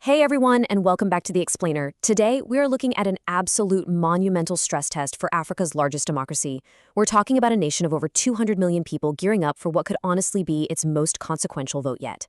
Hey everyone, and welcome back to The Explainer. Today, we are looking at an absolute monumental stress test for Africa's largest democracy. We're talking about a nation of over 200 million people gearing up for what could honestly be its most consequential vote yet.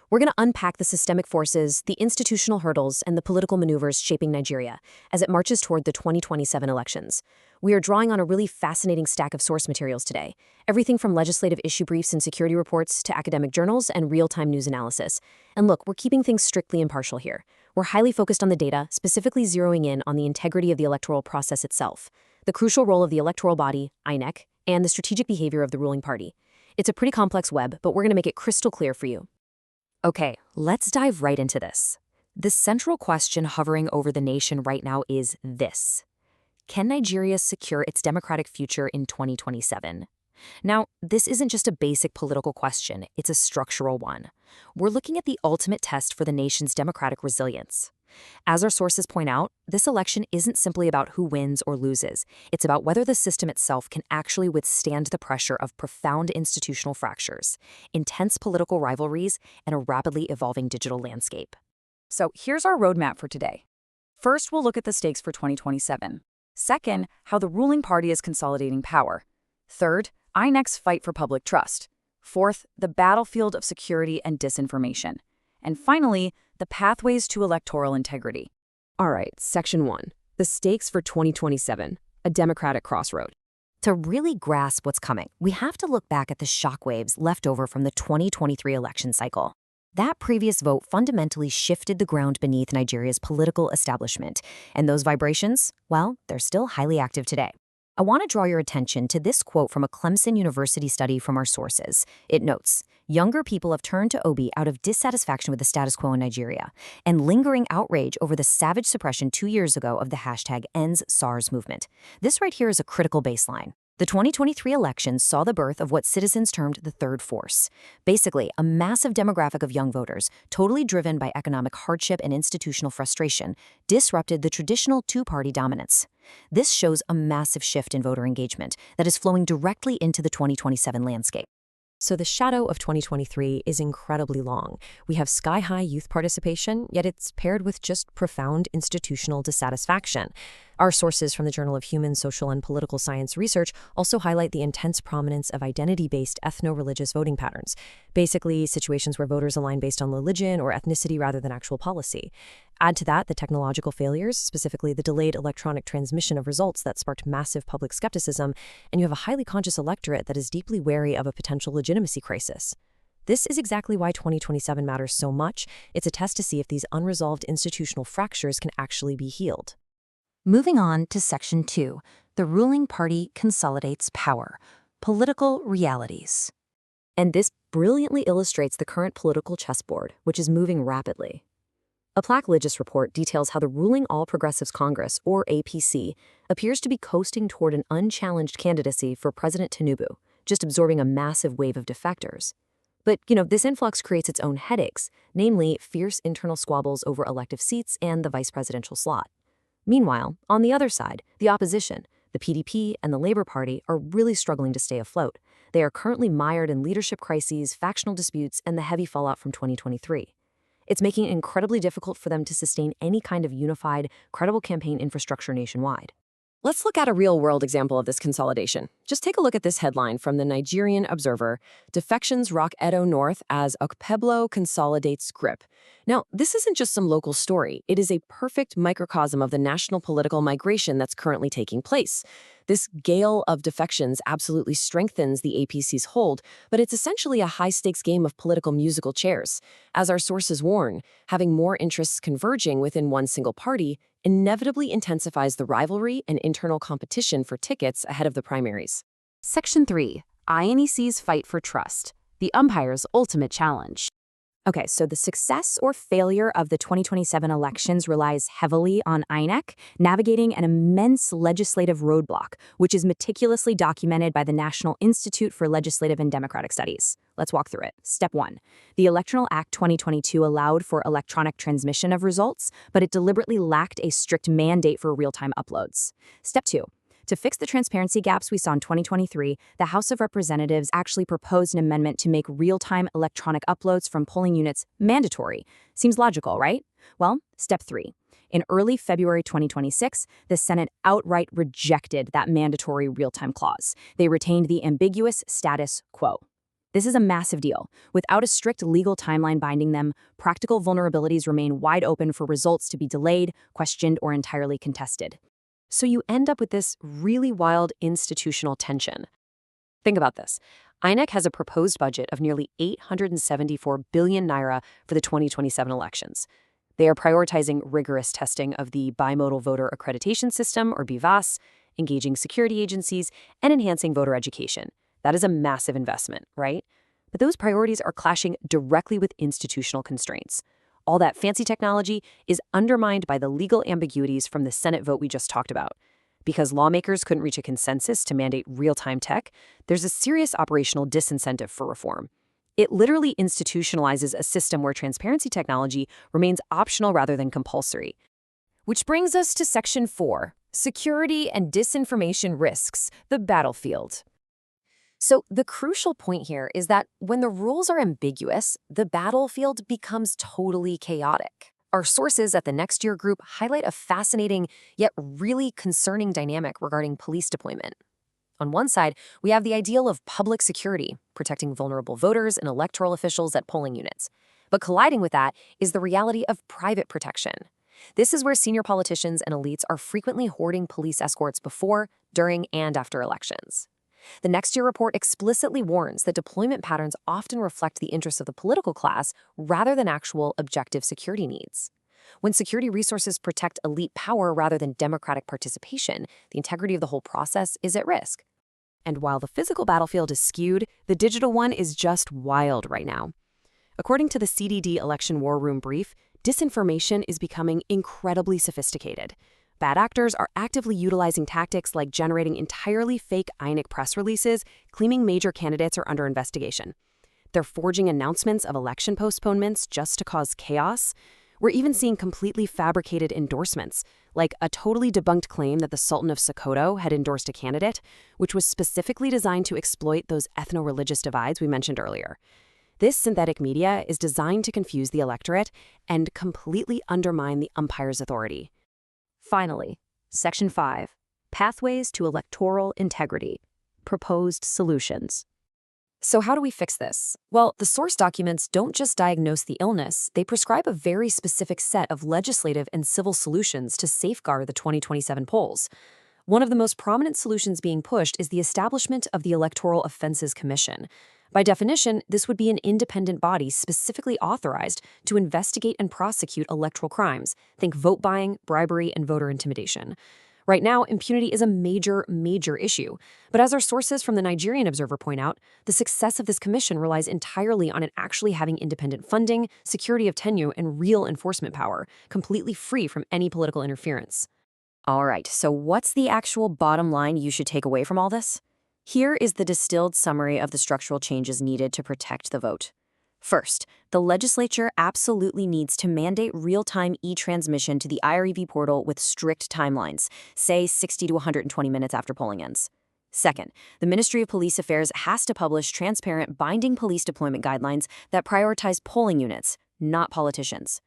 We're going to unpack the systemic forces, the institutional hurdles, and the political maneuvers shaping Nigeria as it marches toward the 2027 elections. We are drawing on a really fascinating stack of source materials today. Everything from legislative issue briefs and security reports to academic journals and real-time news analysis. And look, we're keeping things strictly impartial here. We're highly focused on the data, specifically zeroing in on the integrity of the electoral process itself, the crucial role of the electoral body, INEC, and the strategic behavior of the ruling party. It's a pretty complex web, but we're going to make it crystal clear for you. Okay, let's dive right into this. The central question hovering over the nation right now is this: can Nigeria secure its democratic future in 2027? Now, this isn't just a basic political question, it's a structural one. We're looking at the ultimate test for the nation's democratic resilience. As our sources point out, this election isn't simply about who wins or loses. It's about whether the system itself can actually withstand the pressure of profound institutional fractures, intense political rivalries, and a rapidly evolving digital landscape. So here's our roadmap for today. First, we'll look at the stakes for 2027. Second, how the ruling party is consolidating power. Third, INEC's fight for public trust. Fourth, the battlefield of security and disinformation. And finally, the pathways to electoral integrity. All right, Section 1. The stakes for 2027, a democratic crossroad. To really grasp what's coming, we have to look back at the shockwaves left over from the 2023 election cycle. That previous vote fundamentally shifted the ground beneath Nigeria's political establishment, and those vibrations, well, they're still highly active today. I want to draw your attention to this quote from a Clemson University study from our sources. It notes, younger people have turned to Obi out of dissatisfaction with the status quo in Nigeria and lingering outrage over the savage suppression 2 years ago of the #EndsSARS movement. This right here is a critical baseline. The 2023 election saw the birth of what citizens termed the third force. Basically, a massive demographic of young voters, totally driven by economic hardship and institutional frustration, disrupted the traditional two-party dominance. This shows a massive shift in voter engagement that is flowing directly into the 2027 landscape. So the shadow of 2023 is incredibly long. We have sky-high youth participation, yet it's paired with just profound institutional dissatisfaction. Our sources from the Journal of Human, Social, and Political Science Research also highlight the intense prominence of identity-based ethno-religious voting patterns, basically situations where voters align based on religion or ethnicity rather than actual policy. Add to that the technological failures, specifically the delayed electronic transmission of results that sparked massive public skepticism, and you have a highly conscious electorate that is deeply wary of a potential legitimacy crisis. This is exactly why 2027 matters so much. It's a test to see if these unresolved institutional fractures can actually be healed. Moving on to Section 2, the ruling party consolidates power, political realities. And this brilliantly illustrates the current political chessboard, which is moving rapidly. A PLAC Legist report details how the ruling All Progressives Congress, or APC, appears to be coasting toward an unchallenged candidacy for President Tinubu, just absorbing a massive wave of defectors. But, this influx creates its own headaches, namely fierce internal squabbles over elective seats and the vice presidential slot. Meanwhile, on the other side, the opposition, the PDP and the Labour Party, are really struggling to stay afloat. They are currently mired in leadership crises, factional disputes, and the heavy fallout from 2023. It's making it incredibly difficult for them to sustain any kind of unified, credible campaign infrastructure nationwide. Let's look at a real-world example of this consolidation. Just take a look at this headline from the Nigerian Observer: Defections rock Edo North as Okpebholo consolidates grip. Now, this isn't just some local story. It is a perfect microcosm of the national political migration that's currently taking place. This gale of defections absolutely strengthens the APC's hold, but it's essentially a high-stakes game of political musical chairs. As our sources warn, having more interests converging within one single party inevitably intensifies the rivalry and internal competition for tickets ahead of the primaries. Section 3, INEC's fight for trust, the umpire's ultimate challenge. Okay, so the success or failure of the 2027 elections relies heavily on INEC navigating an immense legislative roadblock, which is meticulously documented by the National Institute for Legislative and Democratic Studies. Let's walk through it. Step 1. The Electoral Act 2022 allowed for electronic transmission of results, but it deliberately lacked a strict mandate for real-time uploads. Step 2. To fix the transparency gaps we saw in 2023, the House of Representatives actually proposed an amendment to make real-time electronic uploads from polling units mandatory. Seems logical, right? Well, step 3. In early February 2026, the Senate outright rejected that mandatory real-time clause. They retained the ambiguous status quo. This is a massive deal. Without a strict legal timeline binding them, practical vulnerabilities remain wide open for results to be delayed, questioned, or entirely contested. So you end up with this really wild institutional tension. Think about this. INEC has a proposed budget of nearly 874 billion naira for the 2027 elections. They are prioritizing rigorous testing of the bimodal voter accreditation system, or BVAS, engaging security agencies, and enhancing voter education. That is a massive investment, right? But those priorities are clashing directly with institutional constraints. All that fancy technology is undermined by the legal ambiguities from the Senate vote we just talked about. Because lawmakers couldn't reach a consensus to mandate real-time tech, there's a serious operational disincentive for reform. It literally institutionalizes a system where transparency technology remains optional rather than compulsory. Which brings us to Section 4, Security and Disinformation Risks, the Battlefield. So the crucial point here is that when the rules are ambiguous, the battlefield becomes totally chaotic. Our sources at the Next Year Group highlight a fascinating yet really concerning dynamic regarding police deployment. On one side, we have the ideal of public security, protecting vulnerable voters and electoral officials at polling units. But colliding with that is the reality of private protection. This is where senior politicians and elites are frequently hoarding police escorts before, during, and after elections. The Next Year report explicitly warns that deployment patterns often reflect the interests of the political class rather than actual objective security needs. When security resources protect elite power rather than democratic participation, the integrity of the whole process is at risk. And while the physical battlefield is skewed, the digital one is just wild right now. According to the CDD Election War Room brief, disinformation is becoming incredibly sophisticated. Bad actors are actively utilizing tactics like generating entirely fake INEC press releases, claiming major candidates are under investigation. They're forging announcements of election postponements just to cause chaos. We're even seeing completely fabricated endorsements, like a totally debunked claim that the Sultan of Sokoto had endorsed a candidate, which was specifically designed to exploit those ethno-religious divides we mentioned earlier. This synthetic media is designed to confuse the electorate and completely undermine the umpire's authority. Finally, Section 5, Pathways to Electoral Integrity, Proposed Solutions. So how do we fix this? Well, the source documents don't just diagnose the illness, they prescribe a very specific set of legislative and civil solutions to safeguard the 2027 polls. One of the most prominent solutions being pushed is the establishment of the Electoral Offenses Commission. By definition, this would be an independent body specifically authorized to investigate and prosecute electoral crimes. Think vote buying, bribery, and voter intimidation. Right now, impunity is a major issue. But as our sources from the Nigerian Observer point out, the success of this commission relies entirely on it actually having independent funding, security of tenure, and real enforcement power, completely free from any political interference. All right, so what's the actual bottom line you should take away from all this? Here is the distilled summary of the structural changes needed to protect the vote. First, the legislature absolutely needs to mandate real-time e-transmission to the IREV portal with strict timelines, say 60 to 120 minutes after polling ends. Second, the Ministry of Police Affairs has to publish transparent, binding police deployment guidelines that prioritize polling units, not politicians.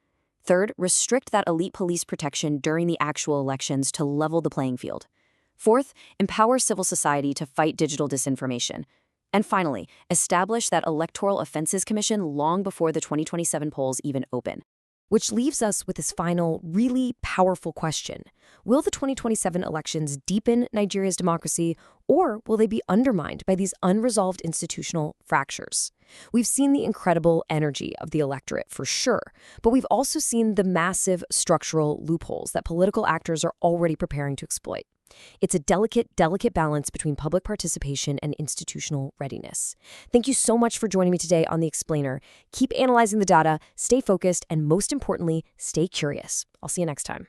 Third, restrict that elite police protection during the actual elections to level the playing field. Fourth, empower civil society to fight digital disinformation. And finally, establish that Electoral Offenses Commission long before the 2027 polls even open. Which leaves us with this final, really powerful question. Will the 2027 elections deepen Nigeria's democracy, or will they be undermined by these unresolved institutional fractures? We've seen the incredible energy of the electorate for sure, but we've also seen the massive structural loopholes that political actors are already preparing to exploit. It's a delicate balance between public participation and institutional readiness. Thank you so much for joining me today on The Explainer. Keep analyzing the data, stay focused, and most importantly, stay curious. I'll see you next time.